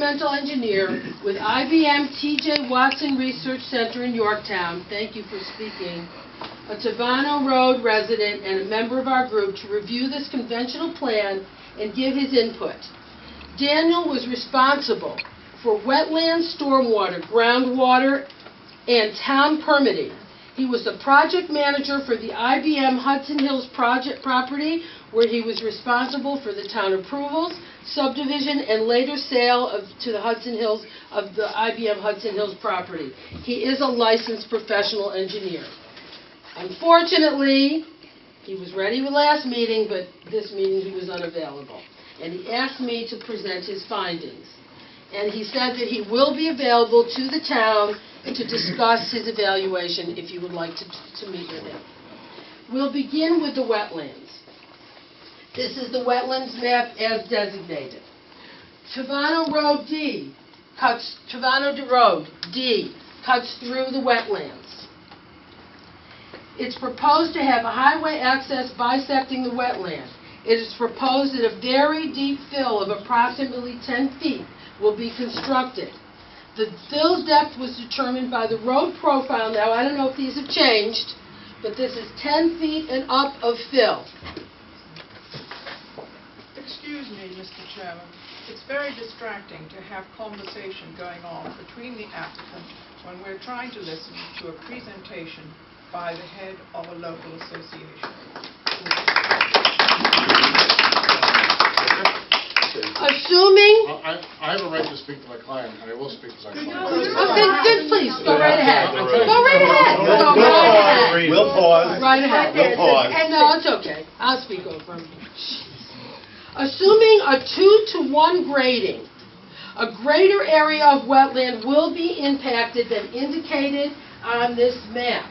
environmental engineer with IBM T.J. Watson Research Center in Yorktown. Thank you for speaking. A Tavano Road resident and a member of our group to review this conventional plan and give his input. Daniel was responsible for wetland, stormwater, groundwater, and town permitting. He was the project manager for the IBM Hudson Hills project property, where he was responsible for the town approvals, subdivision, and later sale to the Hudson Hills of the IBM Hudson Hills property. He is a licensed professional engineer. Unfortunately, he was ready for last meeting, but this meeting he was unavailable. And he asked me to present his findings. And he said that he will be available to the town to discuss his evaluation if you would like to meet with him. We'll begin with the wetlands. This is the wetlands map as designated. Tavano Road D cuts through the wetlands. It's proposed to have a highway access bisecting the wetland. It is proposed that a very deep fill of approximately 10 feet will be constructed. The fill depth was determined by the road profile. Now, I don't know if these have changed, but this is 10 feet and up of fill. Excuse me, Mr. Chairman. It's very distracting to have conversation going on between the applicant when we're trying to listen to a presentation by the head of a local association. Assuming... I have a right to speak to my client, and I will speak to my client. Okay, good, please. Go right ahead. Go right ahead. Go right ahead. We'll pause. Right ahead. We'll pause. No, it's okay. I'll speak over him. Assuming a 2-to-1 grading, a greater area of wetland will be impacted than indicated on this map.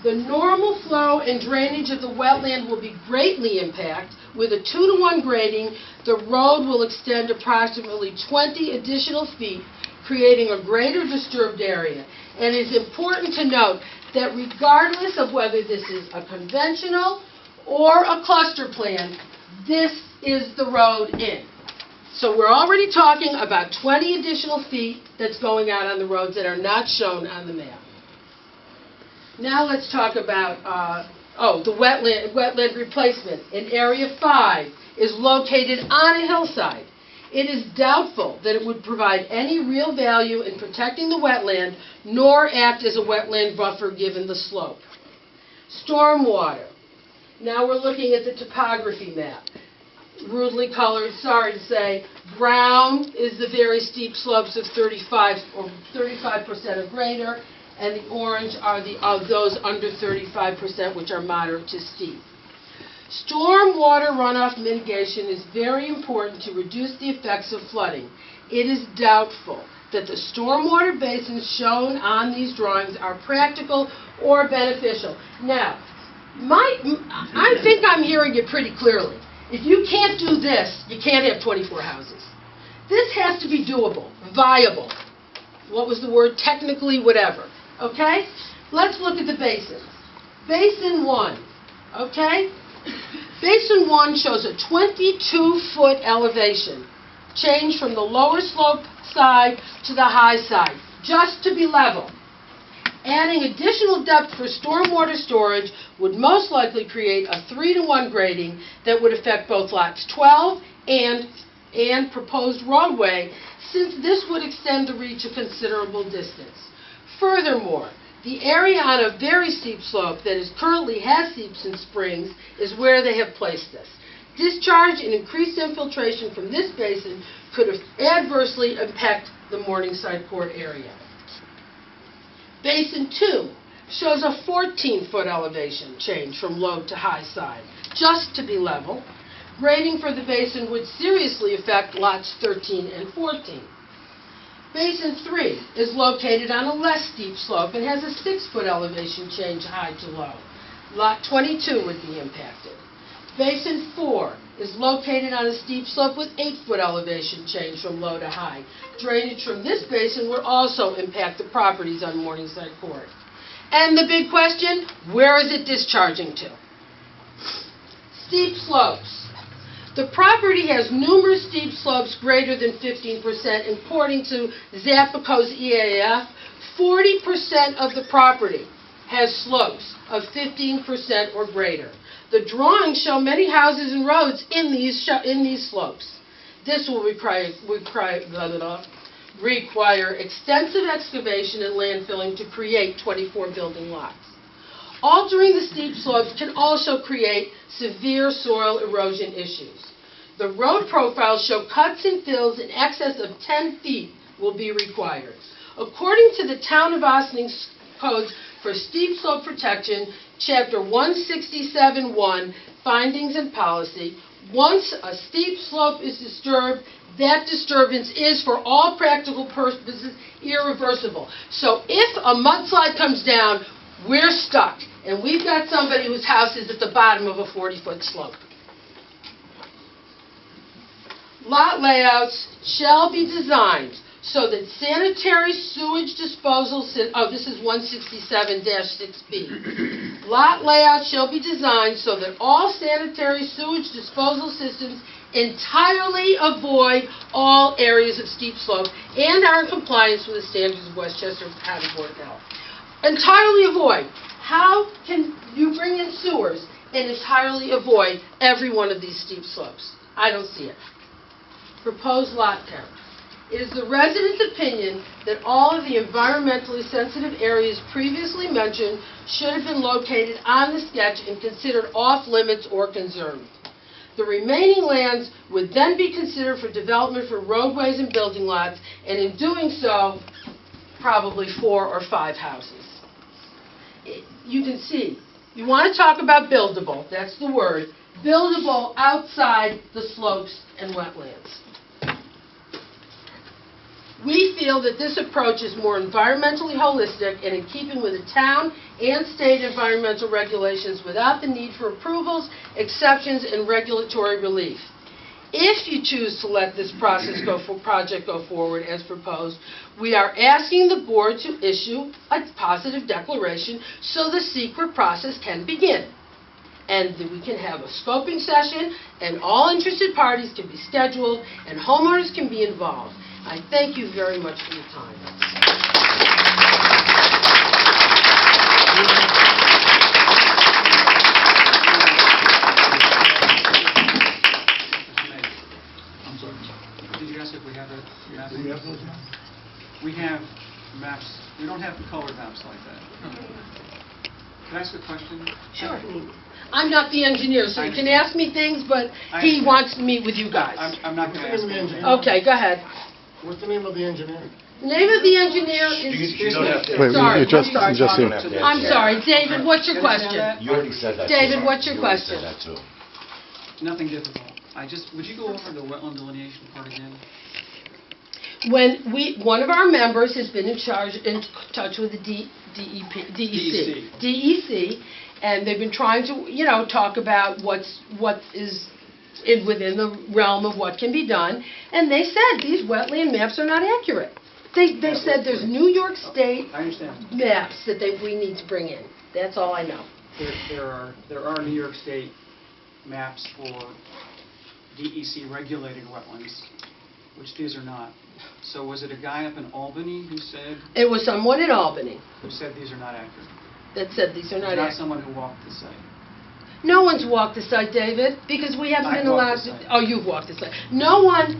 The normal flow and drainage of the wetland will be greatly impacted. With a 2-to-1 grading, the road will extend approximately 20 additional feet, creating a greater disturbed area. And it is important to note that regardless of whether this is a conventional or a cluster plan, this is the road in. So we're already talking about 20 additional feet that's going out on the roads that are not shown on the map. Now let's talk about the wetland replacement. In Area 5 is located on a hillside. It is doubtful that it would provide any real value in protecting the wetland, nor act as a wetland buffer given the slope. Stormwater. Now we're looking at the topography map. Rudely colored, sorry to say. Brown is the very steep slopes of 35% or greater, and the orange are those under 35%, which are moderate to steep. Stormwater runoff mitigation is very important to reduce the effects of flooding. It is doubtful that the stormwater basins shown on these drawings are practical or beneficial. Now, I think I'm hearing it pretty clearly. If you can't do this, you can't have 24 houses. This has to be doable, viable. What was the word? Technically, whatever. Okay? Let's look at the basins. Basin 1. Okay? Basin 1 shows a 22-foot elevation, change from the lower slope side to the high side, just to be level. Adding additional depth for stormwater storage would most likely create a 3-to-1 grading that would affect both lots 12 and proposed roadway, since this would extend the reach a considerable distance. Furthermore, the area on a very steep slope that currently has seeps and springs is where they have placed this. Discharge and increased infiltration from this basin could adversely impact the Morningside Court area. Basin 2 shows a 14-foot elevation change from low to high side, just to be level. Grading for the basin would seriously affect lots 13 and 14. Basin 3 is located on a less steep slope and has a 6-foot elevation change high to low. Lot 22 would be impacted. Basin 4 is located on a steep slope with 8-foot elevation change from low to high. Drainage from this basin would also impact the properties on Morningside Court. And the big question, where is it discharging to? Steep slopes. The property has numerous steep slopes greater than 15%. According to Zappico's EAF, 40% of the property has slopes of 15% or greater. The drawings show many houses and roads in these slopes. This will require extensive excavation and landfilling to create 24 building lots. Altering the steep slopes can also create severe soil erosion issues. The road profiles show cuts and fills in excess of 10 feet will be required. According to the Town of Ossining Codes for Steep Slope Protection, Chapter 167-1, Findings and Policy, once a steep slope is disturbed, that disturbance is, for all practical purposes, irreversible. So if a mudslide comes down, we're stuck, and we've got somebody whose house is at the bottom of a 40-foot slope. Lot layouts shall be designed so that sanitary sewage disposal, this is 167-6B. Lot layouts shall be designed so that all sanitary sewage disposal systems entirely avoid all areas of steep slope and are in compliance with the standards of Westchester County Board of Health. Entirely avoid. How can you bring in sewers and entirely avoid every one of these steep slopes? I don't see it. Proposed lot count. It is the residents' opinion that all of the environmentally sensitive areas previously mentioned should have been located on the sketch and considered off-limits or conserved. The remaining lands would then be considered for development for roadways and building lots, and in doing so, probably 4 or 5 houses. You can see, you want to talk about buildable, that's the word, buildable outside the slopes and wetlands. We feel that this approach is more environmentally holistic and in keeping with the town and state environmental regulations without the need for approvals, exceptions, and regulatory relief. If you choose to let this project go forward as proposed, we are asking the board to issue a positive declaration so the secret process can begin. And that we can have a scoping session, and all interested parties can be scheduled, and homeowners can be involved. I thank you very much for your time. I'm sorry. Did you ask if we have a map? Do we have those now? We have maps. We don't have colored maps like that. Can I ask a question? Sure. I'm not the engineer, so you can ask me things, but he wants to meet with you guys. I'm not going to ask you. Okay, go ahead. What's the name of the engineer? The name of the engineer is... You don't have to. Wait, Sorry, just I'm sorry. you. I'm sorry. David, what's your question? You already said that. David, what's your You already question? said that too. Nothing difficult. Would you go over the wetland delineation part again? One of our members has been in touch with the DEC, and they've been trying to, talk about what is within the realm of what can be done, and they said these wetland maps are not accurate. They said there's New York State maps that we need to bring in. That's all I know. There are New York State maps for DEC regulated wetlands, which these are not. So was it a guy up in Albany who said? It was someone in Albany. Who said these are not accurate? That said these are not accurate. Not someone who walked the site. No one's walked the site, David, because we haven't been allowed to... site. Oh, you've walked the site. No one...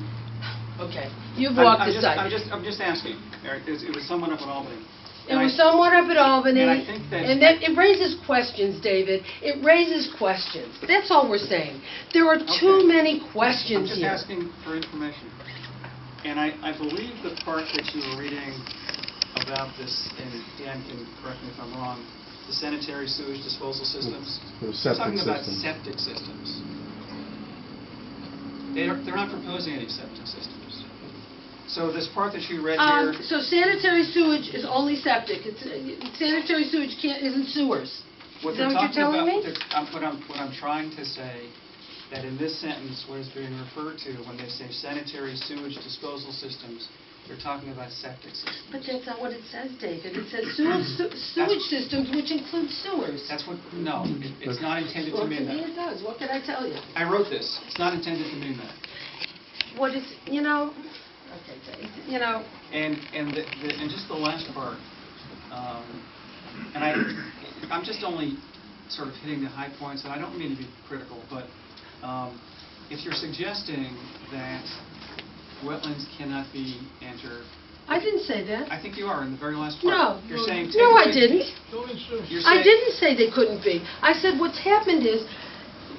Okay, you've walked the site. I'm just asking, Eric. It was someone up in Albany. It was someone up at Albany, and I think that... and that it raises questions, David. It raises questions. That's all we're saying. There are too many questions here. I'm just asking for information. And I believe the part that you were reading about this, and Dan can correct me if I'm wrong, the sanitary sewage disposal systems. The septic talking about systems. septic systems. They're not proposing any septic systems. So this part that you read here. So sanitary sewage is only septic. Sanitary sewage isn't sewers. What Is they're that what you're talking telling about, me? what I'm trying to say, that in this sentence, what is being referred to when they say sanitary sewage disposal systems, You're talking about septic systems. But that's not what it says, David. It says sewage systems, which include sewers. That's what, no, it's not intended to Well, to mean me that. it does. What can I tell you? I wrote this. It's not intended to mean that. What is, okay, Dave, And just the last part, and I'm just only sort of hitting the high points, and I don't mean to be critical, but if you're suggesting that wetlands cannot be entered, I didn't say that. I think you are in the very last part. No. You're saying No, I technically- didn't. You're I saying- didn't say they couldn't be. I said what's happened is,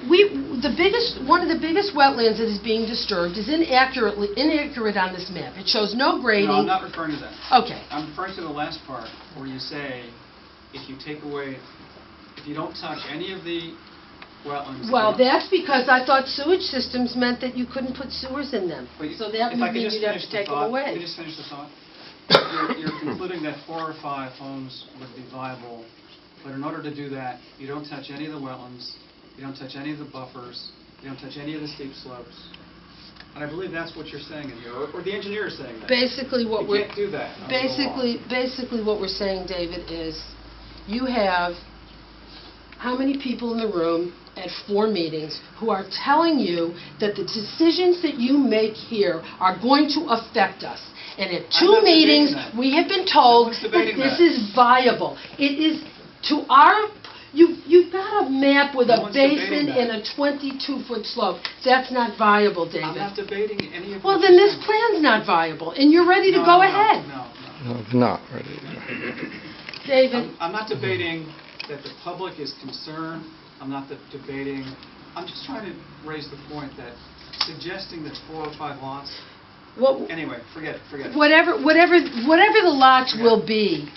one of the biggest wetlands that is being disturbed is inaccurate on this map. It shows no grading. No, I'm not referring to that. Okay. I'm referring to the last part where you say if you don't touch any of the wetlands. Well, that's because I thought sewage systems meant that you couldn't put sewers in them. But So that if I would could mean just you'd have finish to the take them thought. away. Can you just finish the thought? You're concluding that 4 or 5 homes would be viable, but in order to do that, you don't touch any of the wetlands, you don't touch any of the buffers, you don't touch any of the steep slopes. And I believe that's what you're saying in here, or the engineer is saying that. Basically, what You we're can't do that under the law. basically what we're saying, David, is you have how many people in the room at 4 meetings who are telling you that the decisions that you make here are going to affect us. And at I'm 2 not debating meetings, that. we have been No told one's that debating this that. is viable. It is to our, you've got a map with No a one's debating basin that. and a 22-foot slope. That's not viable, David. I'm not debating any of Well, what then you're this saying. plan's not viable, and you're ready to No, go no, ahead. No. No, it's not ready. David, I'm not debating that the public is concerned. I'm not debating. I'm just trying to raise the point that suggesting that 4 or 5 lots. what, Anyway, forget it. whatever the lots will be,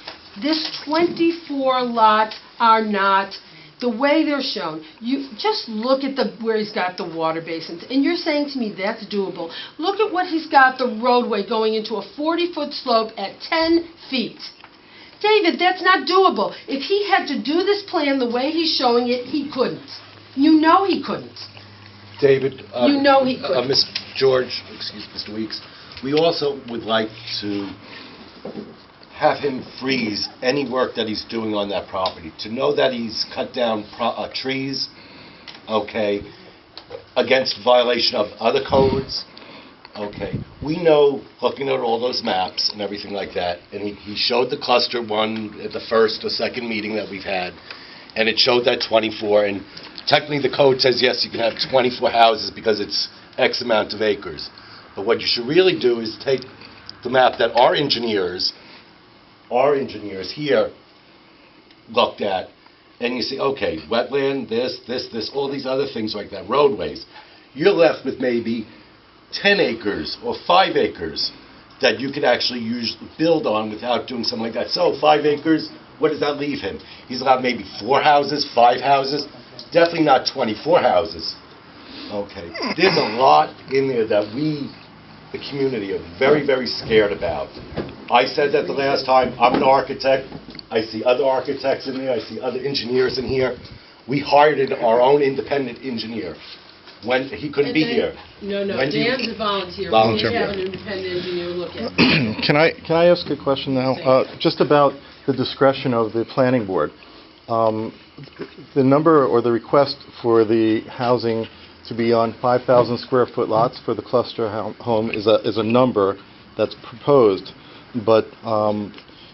this 24 lots are not the way they're shown. You just look at where he's got the water basins, and you're saying to me that's doable. Look at what he's got the roadway going into a 40-foot slope at 10 feet. David, that's not doable. If he had to do this plan the way he's showing it, he couldn't. You know he couldn't. David, You know he could. Ms. George, excuse Mr. Weeks, we also would like to have him freeze any work that he's doing on that property. To know that he's cut down trees, okay, against violation of other codes, okay. We know, looking at all those maps and everything like that, and he showed the cluster one at the first or second meeting that we've had, and it showed that 24, and technically the code says, yes, you can have 24 houses because it's X amount of acres. But what you should really do is take the map that our engineers here looked at, and you say, okay, wetland, this, all these other things like that, roadways. You're left with maybe 10 acres or 5 acres that you could actually build on without doing something like that. So 5 acres, what does that leave him? He's allowed maybe 4 houses, 5 houses, definitely not 24 houses. Okay, there's a lot in there that we, the community, are very, very scared about. I said that the last time. I'm an architect. I see other architects in there. I see other engineers in here. We hired our own independent engineer when he couldn't be here. No, Wendy- Dan's a volunteer. Volunteer. We have an independent engineer look at it. Can I ask a question now? Just about the discretion of the planning board. The number or the request for the housing to be on 5,000 square foot lots for the cluster home is a number that's proposed, but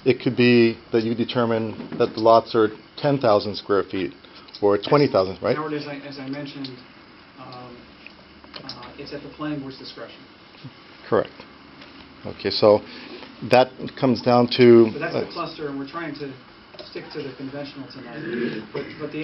it could be that you determine that the lots are 10,000 square feet or 20,000, right? Howard, as I mentioned, it's at the planning board's discretion. Correct. Okay, so that comes down to... But that's the cluster, and we're trying to stick to the conventional tonight. But the